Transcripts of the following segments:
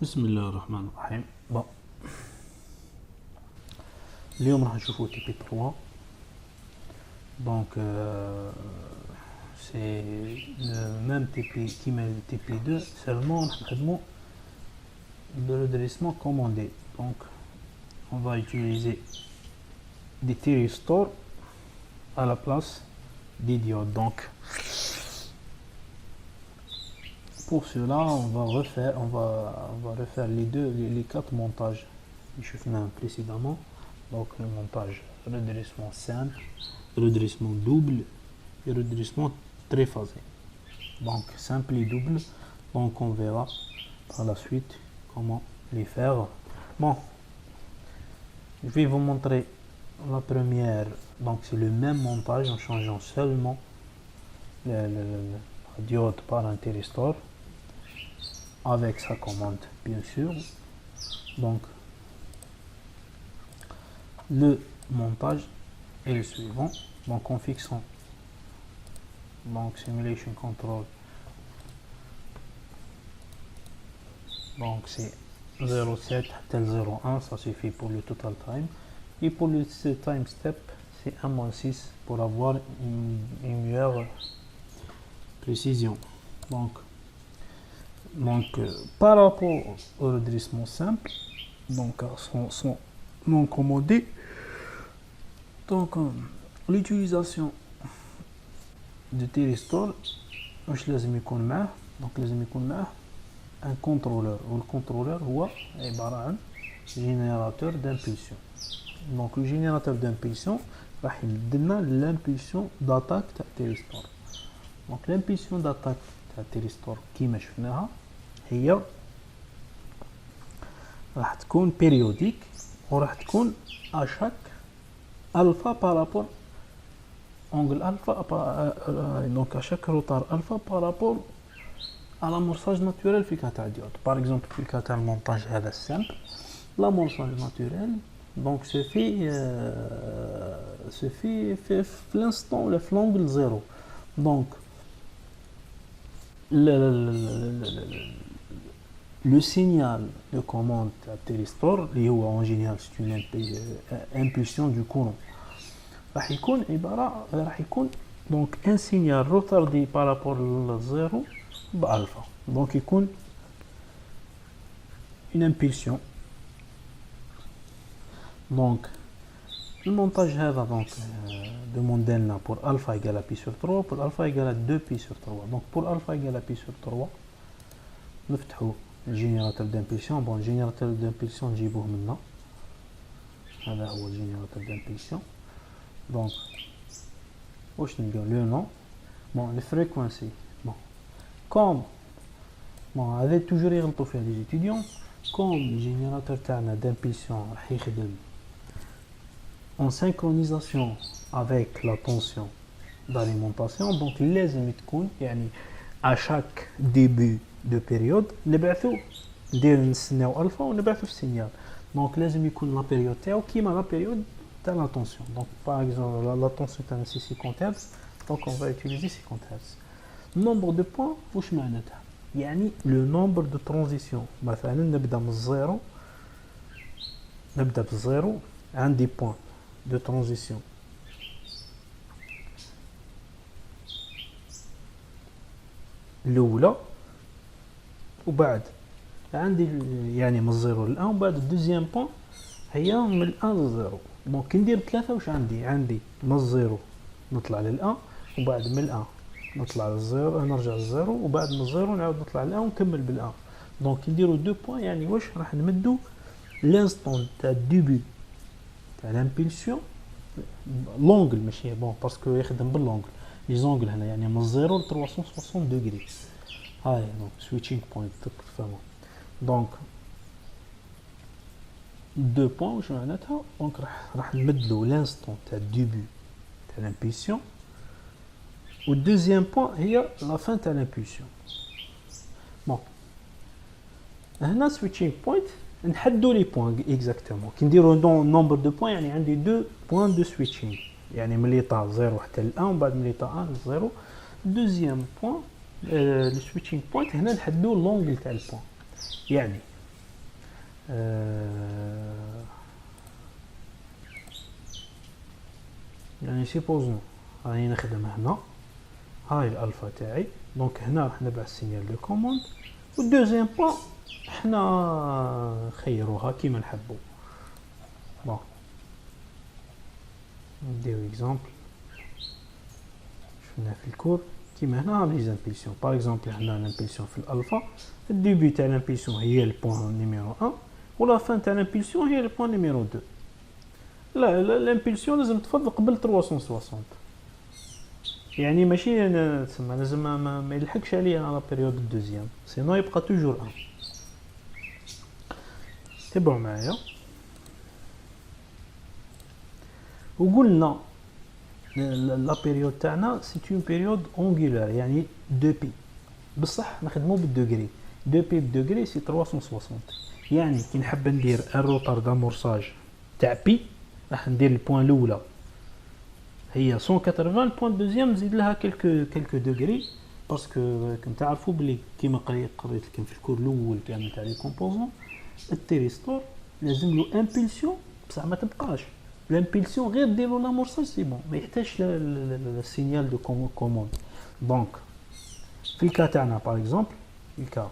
بسم الله الرحمن الرحيم. bon اليوم راح نشوفوا تي بي 3. donc c'est le même TP كيما TP 2 seulement راح نخدموا le redressement commandé. donc on va utiliser des thyristors à la place des diodes. donc pour cela on va refaire les quatre montages que je faisais précédemment. donc le montage redressement simple, redressement double et redressement triphasé. donc simple et double, donc on verra par la suite comment les faire. bon je vais vous montrer la première. donc c'est le même montage en changeant seulement la diode par un thyristor avec sa commande bien sûr. donc le montage est le suivant. donc en fixant donc simulation control, donc c'est 0,7 tel 0,1, ça suffit pour le total time, et pour le time step c'est 1-6 pour avoir une meilleure précision. donc par rapport au redressement simple, donc son non commandé, donc l'utilisation de thyristor واش لازم يكون معاه. donc لازم يكون معاه un contrôleur, والcontrôleur هو عبارة عن générateur d'impulsion. donc le générateur d'impulsion راح يدلنا l'impulsion d'attaque تاع thyristor. donc l'impulsion d'attaque تاع thyristor كيما شفناها هي راح تكون périodique وراح تكون à chaque alpha par rapport angle alpha, donc à chaque retard alpha par rapport à l'amorçage naturel في كاع diode. par exemple في كاع المونتاج هذا simple, l'amorçage naturel donc se fait l'instant le l'angle 0. donc le signal de commande à thyristor en général c'est une impulsion du courant راح يكون donc un signal retardé par rapport au 0 بألفا. donc يكون une impulsion. donc le montage هذا donc demande لنا pour alpha égale à pi sur 3, pour alpha égale à 2 pi sur 3. donc pour alpha égale à pi sur 3 نفتحوا الجينيراتور د'impulsion. bon الجينيراتور d'impulsion نجيبوه منا، هذا هو الجينيراتور d'impulsion. donc واش نلقاو لو نون bon les fréquencies. bon comme bon هذا توجور يغلطوا فيها لي étudiants. comme الجينيراتور تاعنا d'impulsion راح يخدم en synchronisation avec la tension d'alimentation. donc لازم تكون يعني à chaque début de période نبعثوا نستناو الفا ونبعثوا السينيال. donc لازم يكون لا بيريود تاعو كيما لا بيريود تاع لا tension. donc par exemple la tension تاعنا c'est 50 Hz, donc on va utiliser 50 Hz. nombre de points واش معناتها يعني le nombre de transitions. مثلا نبدا من الزيرو، نبدا بالزيرو عندي point de transition الاولى، وبعد عندي يعني من الزيرو للان، وبعد الدوزيام بوين هي من الان للزيرو. دونك كي ندير ثلاثه واش عندي من الزيرو نطلع للان، وبعد من الان نطلع للزيرو نرجع للزيرو، وبعد من الزيرو نعاود نطلع للان ونكمل بالان. دونك كي نديرو دو بوين يعني واش راح نمدو لانستون تاع الديبي تاع لامبولسيون لونغل ماشي بون باسكو يخدم باللونغل لي زونغل هنا يعني من الزيرو ل 360 دوغري. هاي دونك سويتشينغ بوينت تفهموا. دونك دو بوين واش معناتها دونك راح نمدلو لانستون تاع الديبي تاع لامبولسيون، والدوزيام بوين هي لا فان تاع لامبولسيون. بون هنا سويتشينغ بوينت نحدو لي بوين اكزاكتومون. كي نديرو نومبر دو بوين يعني عندي دو بوين دو سويتشينغ، يعني من ليطا 0 حتى ل 1 وبعد من ليطا 1 ل 0. دوزيام بوين السويتشينغ بوينت هنا نحدو لونغل تاع البوين، يعني يعني سيبوزون راني نخدم هنا، هاي الالفا تاعي، دونك هنا راح نبع السينيال دو كوموند، والدوزيام بوان حنا نخيروها كيما نحبو. بون نديرو اكزامبل شفنا في الكور كيما هنا لي زامبيلسيون. باغ اكزومبل هنا لامبيلسيون في الالفا، الديبي تاع لامبيلسيون هي البوان نيميرو 1 ولا فان تاع لامبيلسيون هي البوان نيميرو 2. لا لامبيلسيون لازم تفضل قبل 360، يعني ماشي انا تسمى لازم ما يلحقش عليا على بيريود الدوزيام، سينو يبقى توجور 1. تبعوا معايا. وقلنا لا بيريود تاعنا سي اون بيريود اونغولار، يعني 2 بي، بصح نخدمو بالدوغري. 2 بي بالدوغري سي 360، يعني كي نحب ندير الروتار دامورساج تاع بي راح ندير البوان الاولى هي 180، البوان دوزيام نزيد لها كلكو دوغري، باسكو كنت تعرفوا بلي كيما قريت لكم في الكور الاول كامل تاع لي كومبوزون، التيريستور لازم له امبولسيون بصح ما تبقاش لامبولسيون، غير ديروا لامورساج سي بون، ما يحتاجش السينيال دو كوموند. دونك في الكا تاعنا باغ اكزومبل الكا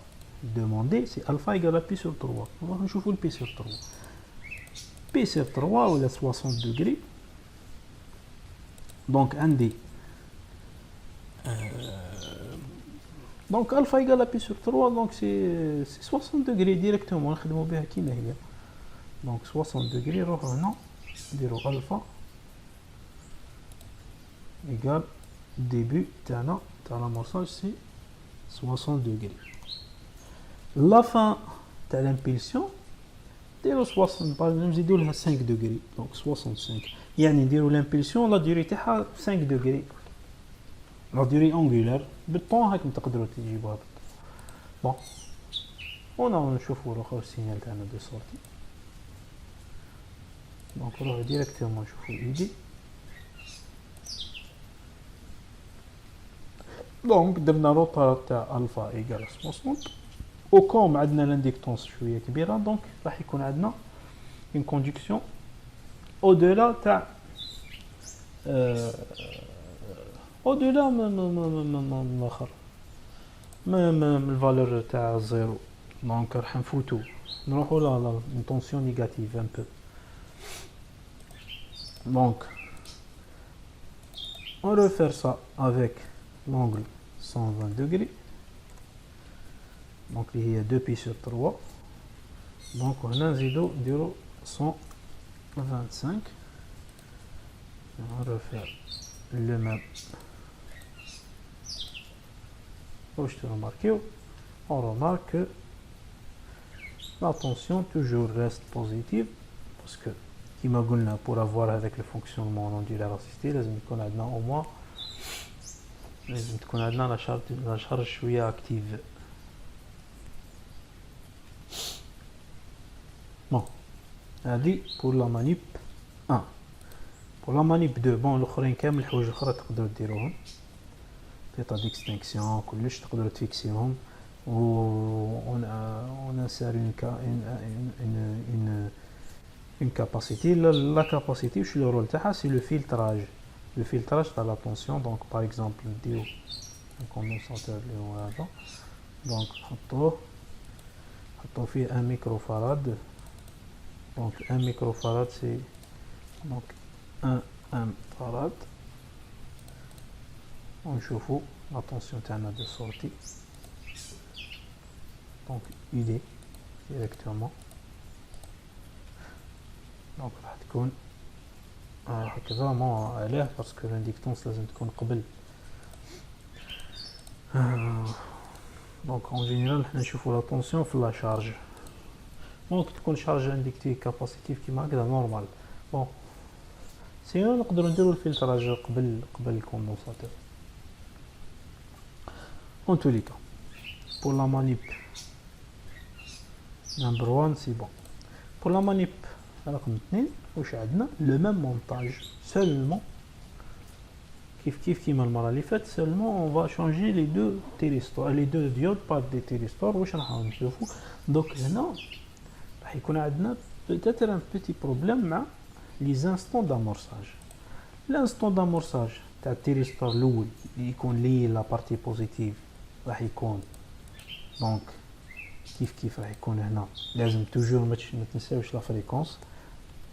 دوموندي سي الفا ايغال بي سور 3، نروح نشوفوا البي سور 3. بي سور 3 ولا 60 دوغري، دونك عندي دونك الفا ايغال بي سور 3، دونك سي 60 دوغري ديريكتومون نخدموا بها كيما هي. دونك 60 دوغري نروحو هنا نديرو الفا ايغال ديبي تاعنا تاع لامورساج سي 60 دوغري. لا فان تاع لامبيلسيون ديرو 60، باغ نزيدو لها 5 دوغري، دونك 65، يعني نديرو لامبيلسيون لا ديوري تاعها 5 دوغري، لا ديوري اونغولار بالطون هاكم تقدروا تجيبوها بالطون. بون هنا نشوفو الاخر السينيال تاعنا دو سورتي، دونك نروحو ديريكتومون نشوفو ايدي. دونك درنا روتار تاع الفا ايغال 60، وكوم عندنا لانديكتونس شويه كبيره، دونك راح يكون عندنا اون كونديكسيون او دولا تاع او دولا من الاخر من الفالور تاع الزيرو. دونك راح نفوتو نروحو لا تونسيون نيجاتيف ان بو. دونك on refaire ça avec l'angle 120 degrés, donc il y a 2 pi sur 3, donc on a 125. On va refaire le même. On remarque que la tension toujours reste positive, parce que كما قلنا pour avoir avec le fonctionnement ondulaire assisté لازم يكون عندنا au moins لازم تكون عندنا لا شارج شويه اكتيف. بون هذه pour la manip 1. pour la manip 2 بون الاخرين كامل الحوايج الاخرى تقدروا ديروهم، فيتا ديكستينكسيون كلش تقدروا تفيكسيهم، و on insère une capacité. La capacité je le rôle تاعها c'est le filtrage de la tension. Donc par exemple نديرو un condensateur اللي هو هذا، donc نحطوه فيه 1 microfarad. donc 1 microfarad c'est donc 1 farad. ونشوفو la tension تاعنا de sortie، donc il est directement، دونك راح تكون هكذا ما عليه باسكو الانديكتونس لازم تكون قبل. دونك اون جينيرال حنا نشوفوا لا طونسيون في لا شارج، ممكن تكون شارج انديكتيف كاباسيتيف كيما هكذا نورمال. بون سينو نقدروا نديروا الفلتراج قبل الكوندنساتور. en tous les cas pour la manip number 1 c'est bon. pour la manip رقم 2 واش عندنا لو ميم مونتاج سولمون كيف كيما المره اللي فاتت، سولمون اون فا شونجي لي دو تيريستور لي دو ديود با دي تيريستور. واش راح نشوفوا دوك هنا راح يكون عندنا peut-être un petit problème مع les instants d'amorçage. L'instant d'amorçage تاع التيريستور الاول اللي يكون لي لا بارتي بوزيتيف راح يكون دونك كيف راح يكون هنا. لازم توجور ما تنساوش لا فريكونس،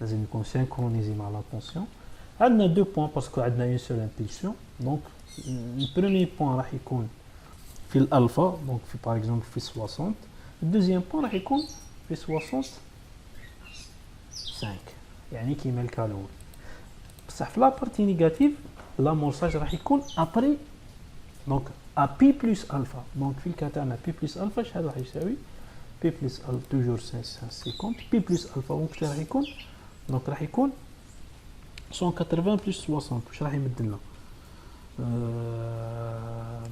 لازم يكون سينكرونيزي مع لاتونسيون. عندنا دو بوين باسكو عندنا اون سول امبulsion. دونك البروميي بوين راح يكون في الالفا، دونك في باغ اكزومبل في 60. الدوزيام بوين راح يكون في 65 يعني كيما الكا الاول. بصح في لا بارتي نيجاتيف لامورساج راح يكون ابري دونك ا بي بلس الفا. دونك في الكا تاعنا بي بلس الفا شحال راح يساوي؟ بي بلس الفا توجور 50 بي بلس الفا وقت راح يكون دونك راح يكون 180 بلس 60. واش راح يمد لنا؟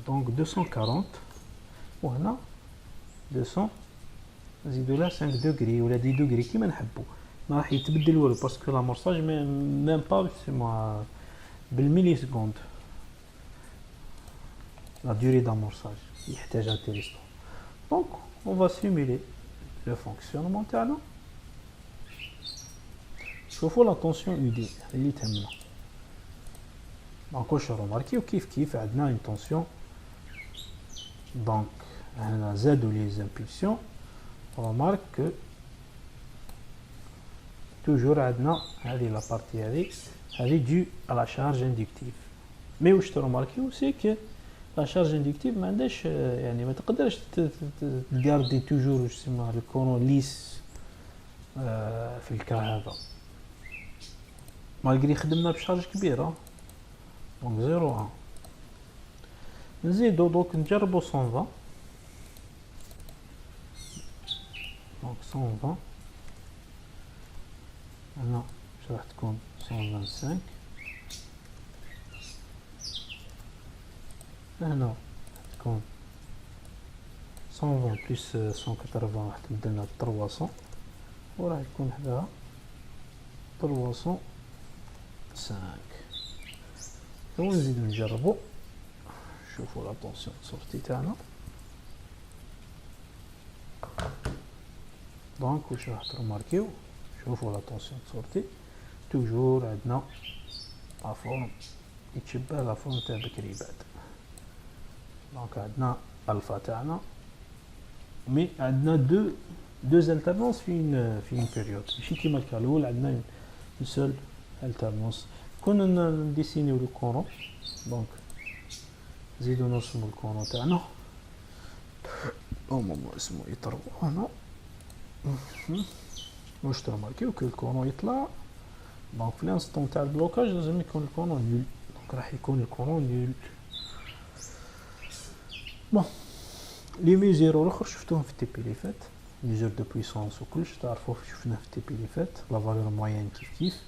دونك 240 وهنا 200 نزيدو لها 5 دوغري ولا 10 دوغري كيما نحبو. ما راح يتبدل والو باسكو لامورساج ميم با سيما بالملي سكوند لا دوري d'amorçage يحتاجها تيريستور. دونك اون فا سيمولي لو فونكسيونمون تاعنا. شوفوا لا طونسيون يو دي اللي تهمنا. دونك واش روماركيو كيف عندنا اون طونسيون. دونك هنا زادوا لي زامبulsions. رومارك كو توجور عندنا هذه لا بارتي هذه دو على لا شارج اندكتيف. مي واش تروماركيو سي كو لا شارج اندكتيف ما عندهاش يعني ما تقدرش تغاردي توجور واش يسمى الكورون ليس في الكا هذا مالغري خدمنا بشارج كبيره. دونك 0 نزيدو دوك نجربو 120. دونك 120 هنا واش راح تكون 125 هنا تكون 120 بلس 180 راح تبدا لنا 300 وراح يكون حداها 305. ونزيدو نجربو شوفوا لا طونسيون سورتي تاعنا. دونك واش راح ترماركيو شوفوا لا طونسيون سورتي توجور عندنا لا فورم يتشبه لا فورم تاع بكري بعد. دونك عندنا الفا تاعنا مي عندنا دو الترنونس في اون بيريود ماشي كيما الكا الاول عندنا اون سول الترنونس. كنا نديسينيو لو كورون. دونك نزيدو نرسمو الكورون تاعنا او مومون اسمو يطرو هنا. واش ترماركيو كو الكورون يطلع. دونك في الانستون تاع البلوكاج لازم يكون الكورون نول. دونك راح يكون الكورون نول. بون لي ميزيرو الاخر شفتوهم في التي بي لي فات ميزور دو بويسونس وكلش تعرفوه شفناه في التي بي لي فات لا فالور موين كيف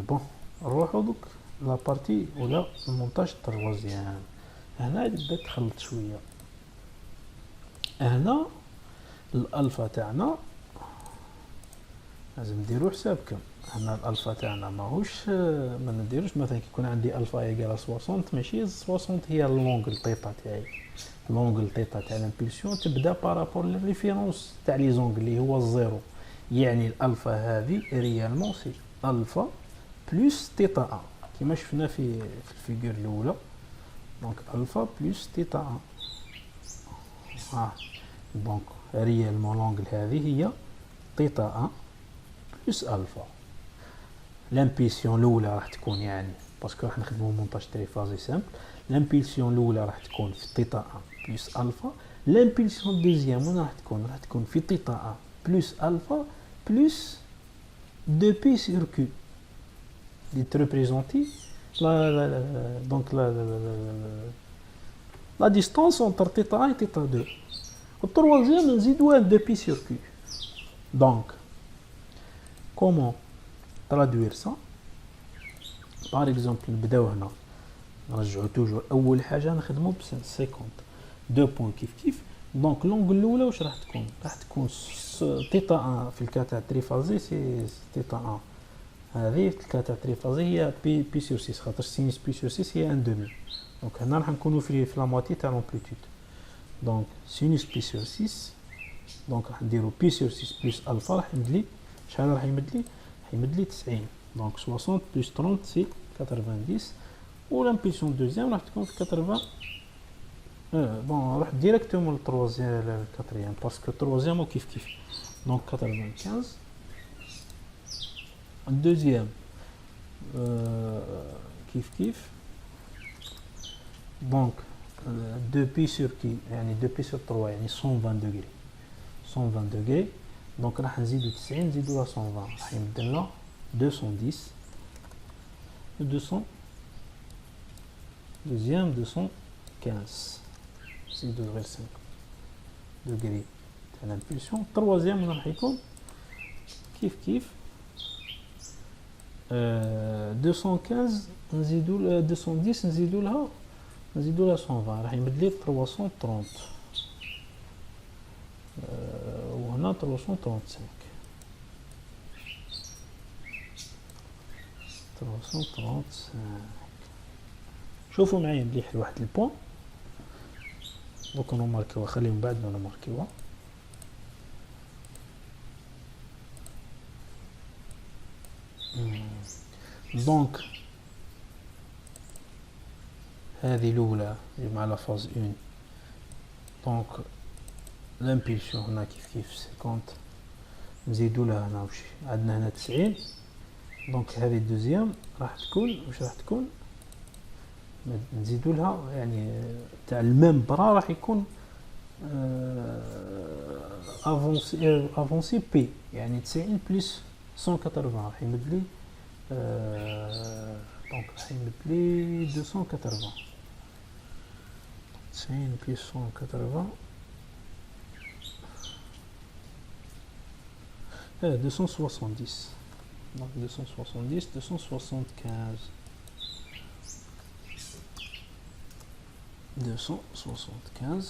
بون نروحو دوك لا بارتي ولا المونتاج تروازيام. هنا بدات تخلط شويه. هنا الالفا تاعنا لازم نديرو حسابكم. هنا الالفا تاعنا ماهوش ما نديروش مثلا كيكون عندي الفا ايكال 60 ماشي 60 هي لونغل طيطا تاعي. لونغل طيطا تاع الامبulsion تبدا بارابور للريفيرونس تاع لي زونغل اللي هو الزيرو. يعني الالفا هذه ريالمون سي الفا بلس تيتا ا كيما شفنا في الفيغور الاولى. دونك الفا بلس تيتا ا. دونك ريالمون لونغل هذه هي تيتا ا بلس الفا. لامبيسيون الاولى راح تكون يعني باسكو راح نخدمو مونتاج تريفازي سامبل. لامبيلسيون الاولى راح تكون في تيتا ا بلس الفا. لامبيلسيون الدوزيام راح تكون في تيتا ا بلس الفا بلس 2 بي سور كيو اللي تريبريزونتي دونك لا ديستانس اونتر تيتا ا و تيتا 2. والتروازيام نزيدوها 2 بي سور كيو. دونك كومون ترادوير سا بار اكزومبل نبداو هنا نرجعو توجور اول حاجه نخدمو ب 50 2 بوين كيف. دونك لونغل الاولى واش راح تكون؟ راح تكون تيتا 1 في الكا تاع تريفازي سي تيتا 1. هذه في الكا تاع تريفازي هي بي سور 6 خاطر سينيس بي سور 6 هي 1 دومي. دونك هنا راح نكونو في لا موتي تاع لامبليتود. دونك سينيس بي سور 6 دونك راح نديرو بي سور 6 بلس الفا راح يمد لي شحال راح يمد لي؟ راح يمد لي 90. دونك 60 بلس 30 سي 90. والامبيلسيون دوزيام راح تكون في 80. بون نروح ديريكتومون للتروازيام للكاتريام باسكو التروازيام كيف كيف. دونك 95 الدوزيام كيف كيف. دونك 2 بي سور كي يعني 2 بي سور 3 يعني 120 دوغري 120 دوغري. دونك راح نزيدو 90 نزيدو لا 120 راح يمدلنا 210 200 دوزيام 215 نزيدو غير 5 دوغري تاع لامبولسيون. التروازيام راح يكون كيف كيف 215 نزيدو 210 نزيدو لها 120 راح يمد لي 330 وهنا 335 335. شوفوا معايا مليح لواحد البوان دوك نماركيوها خليهم بعد ما نماركيوها. دونك هذه الاولى مع لا فاز 1. دونك لامبيلسيون هنا كيف كيف 50 نزيدو لها هنا واش عندنا هنا 90. دونك هذه الدوزيام راح تكون واش راح تكون نزيدو لها يعني تاع الميم برا راح يكون افونسي بي يعني 90 بلس 180 راح يمد لي دونك راح يمد لي 280 90 بلس 180 270. Donc 270 275 275.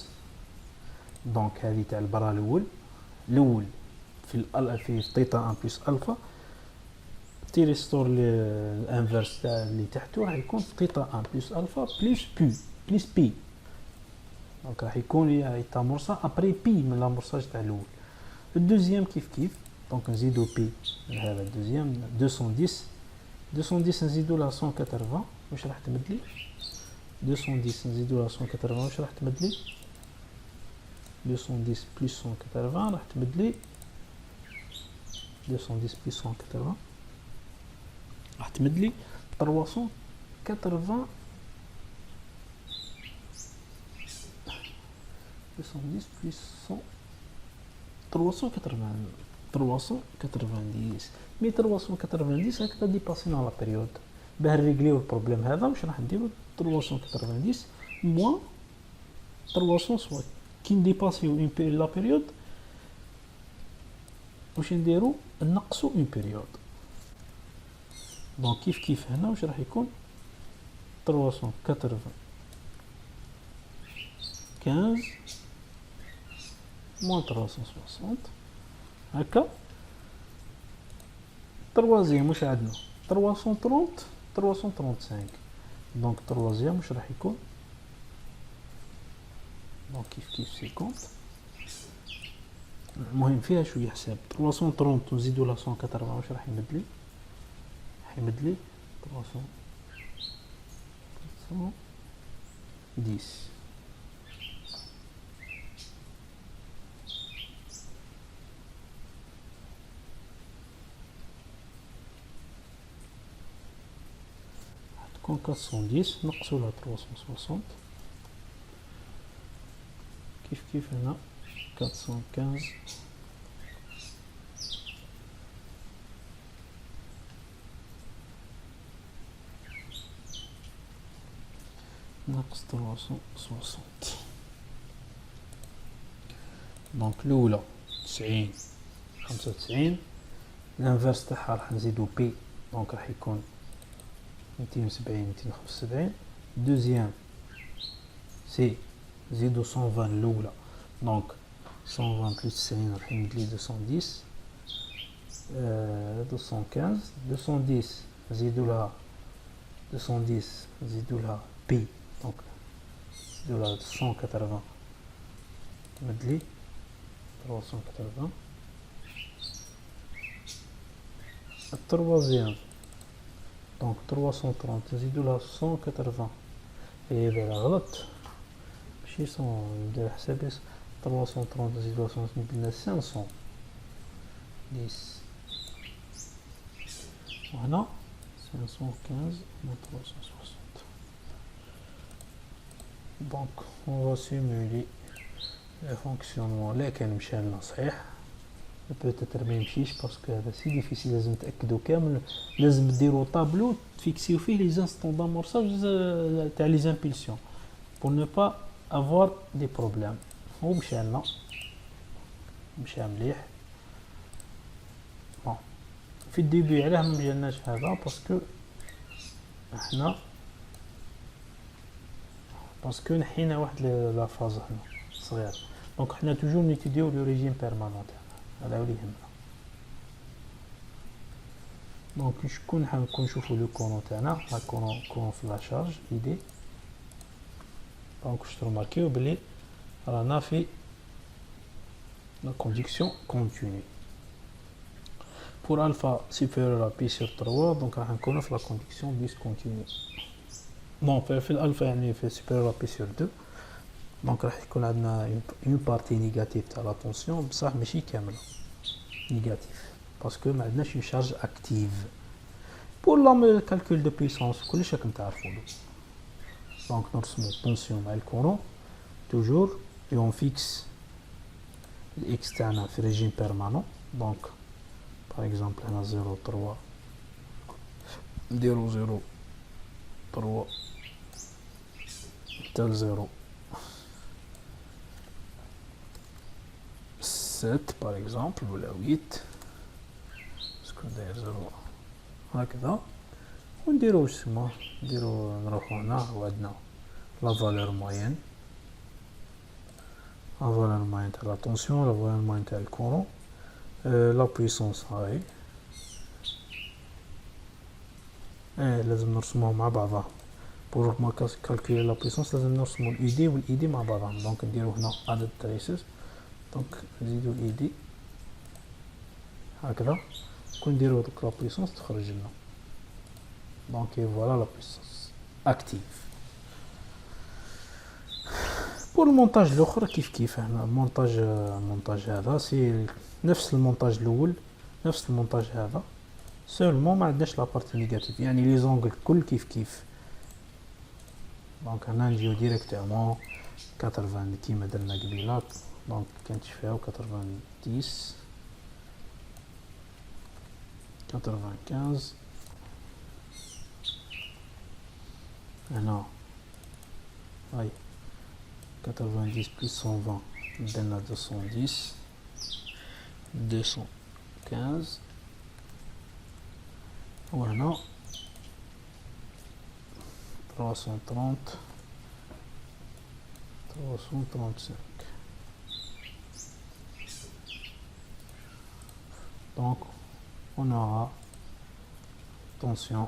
دونك هذه تاع البرا الاول في ثيتا 1 بلس الفا تيريستور الانفيرس تاع اللي تحته راح يكون في ثيتا 1 بلس الفا بلس بي. دونك راح يكون يتامورسا ابري بي من لامورساج تاع الاول. الدوزيام كيف كيف. دونك نزيدو بي هذا الدوزيام 210 نزيدو لها 180 واش راح تمد لي 210 نزيدو لها 180 واش راح تمد لي 210 بلس 180 راح تمد لي 210 بلس 180 راح تمد لي 380 210 بلس 390 390. مي 390 هكذا ديباسينا لا بيريود باه نريغليو البروبليم هذا. واش راح نديرو 390 موان 360 كي نديباسيو اون لا بيريود واش نديرو نقصو اون بيريود. دونك كيف هنا واش راح يكون 395 موان 360 هكا. تروازيام واش عندنا 330 335. دونك تروازيام واش راح يكون دونك كيف 50. المهم فيها شويه حساب 330 نزيدو لها 180 واش راح يمد لي راح يمد لي 310. تكون 410 نقصوا لها 360 كيف هنا 415 ناقص 360. دونك الاولى 90 95 الانفيرس تاعها راح نزيدو بي دونك راح يكون 270 275. دوزيام سي نزيدو 120 الاولى دونك 120 بلس 90 راح يمد لي 210 215. 210 نزيدو لها 210 نزيدو لها بي دونك نزيدو لها 180 مد لي 380. التروازيام دونك 330 نزيدو لها 180. هي دايره غلط، ماشي 100 ندير حسابي 330 نزيدو لها 100 بدلنا 500 10. وهنا 515 moins 360. Donc on va simuler le fonctionnement. لا كان مشى لنا صحيح، بوتيتر ما يمشيش باسكو هذا سي ديفيسيل. لازم تاكدوا كامل، لازم ديروا طابلو تفيكسيو فيه لي زانستون دامورساج تاع لي زامبيلسيون بور نو با افوار دي بروبليم. هو مشى لنا، مشى مليح. بون في الديبي علاه ما جالناش هذا باسكو احنا نحينا واحد لا فاز هنا صغير. دونك حنا توجور نيتيديو لو ريجيم بيرمانون تاعنا، هذا هو اللي يهمنا. دونك شكون حنكون نشوفو لو كونون تاعنا، لا كونون في لا شارج ايدي. دونك شتو ماركيو بلي رانا في لا كونديكسيون كونتينيو pour alpha supérieur à pi sur 3. donc راح نكونو في لا كونديكسيون ديسكونتينيو. بون في الالفا يعني في supérieur à pi sur 2. دونك راح يكون عندنا اون بارتي نيجاتيف تاع لا طونسيون بصح ماشي كامله نيجاتيف باسكو ما عندناش اون شارج اكتيف. بور لا كالكول دو بويسونس كلش راكم تعرفولو. دونك نرسمو الطونسيون مع الكورون توجور اي اون فيكس الاكس تاعنا في ريجيم بيرمانون. دونك باغ اكزومبل هنا 0.3 نديرو 0.3 حتى 0.7 باغ اكزومبل ولا 8 باسكو داير 0 هكذا. ونديرو واش تسمى نديرو نروحو هنا وعندنا لا فالور موين، لا فالور موين تاع لا طونسيون، لا فالور موين تاع الكورون، لا بويسونس هاي. لازم نرسموهم مع بعضها بور ما كالكولي لا بويسونس. لازم نرسمو الاي دي والاي دي مع بعضهم. دونك نديرو هنا عدد تريسز، دونك نزيدو الاي دي هكذا. كون نديرو دوك لا بويسونس تخرج لنا. دونك فوالا لا بويسونس اكتيف. بور المونتاج الاخر كيف هنا المونتاج هذا سي نفس المونتاج الاول، نفس المونتاج هذا سولمون ما عندناش لا بارتي نيجاتيف، يعني لي زونغل كل كيف. دونك هنا نجيو ديريكتومون 80 كيما درنا قبيله. دونك كنتشفاو 90 95. هنا هاي 90 بلس 120 درنا 210 215. وهنا 330 335. donc on aura tension.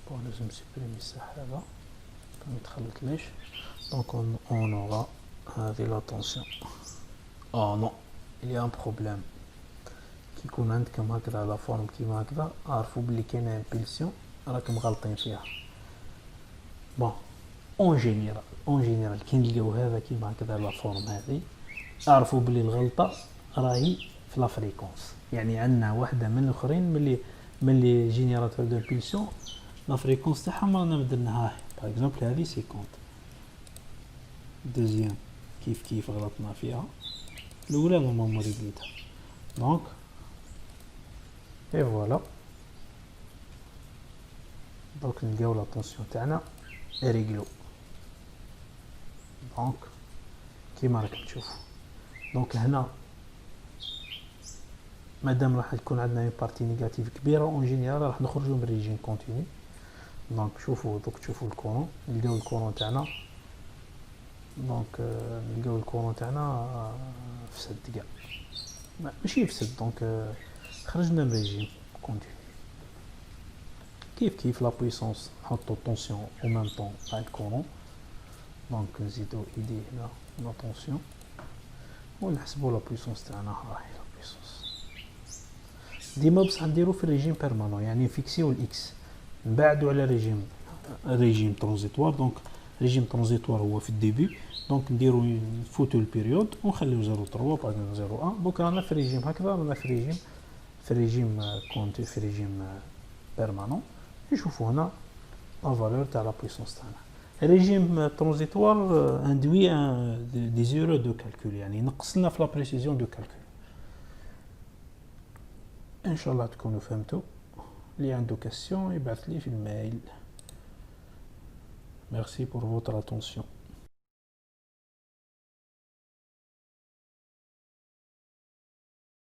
bon لازم نسبريمي الساح هذا ما يتخلط ليش. donc on aura هذه لا tension. non il y a un problème. كي يكون عندكم هكذا لا فورم كيما هكذا عرفوا بلي كاينه امبلسيون راكم غالطين فيها. بون اون جينيرال كي نلقاو هذا كيما هكذا لا فورم هذه اعرفوا بلي الغلطه راهي في لا فريكونس. يعني عندنا واحده من الاخرين ملي جينيراتور دو امبلسيون لا فريكونس تاعها ما رانا درناها. باغ اكزومبل هذه 50 دوزيام كيف غلطنا فيها. الاولى نورمالمون ريغليتها. دونك اي فوالا. دونك نلقاو لا طونسيون تاعنا ريغلو. دونك كيما راكم تشوفوا. دونك هنا مادام راح تكون عندنا اون بارتي نيجاتيف كبيره اون جينيرال راح نخرجوا من ريجيم كونتينيو. دونك شوفوا دوك تشوفوا الكورون نلقاو الكورون تاعنا. دونك نلقاو الكورون تاعنا فسد كاع ماشي فسد. دونك خرجنا من ريجيم كونتينيو. كيف لا بويسونس نحطو طونسيون او ميم طون مع الكورون. دونك نزيدو ايدي هنا لا طونسيون ونحسبو لا بويسونس تاعنا. ها هي لا بويسونس. ديما بصح نديرو في الريجيم بيرمانون، يعني فيكسيو الاكس، نبعدو على ريجيم ترانزيتوار. دونك ريجيم ترانزيتوار هو في الديبي، دونك نديرو نفوتو البيريود ونخليو 0.3 باغ 0.1. دوك رانا في ريجيم هكذا، رانا في ريجيم كونتي، في ريجيم بيرمانون. نشوفو هنا لا فالور تاع لا بويسونس تاعنا. ريجيم ترانزيتوار اندوي دي زيرو دو كالكول، يعني نقص لنا في لا بريسيزيون دو كالكول. ان شاء الله تكونوا فهمتوا. اللي عنده كاستيون يبعث لي في المايل. Merci pour votre attention.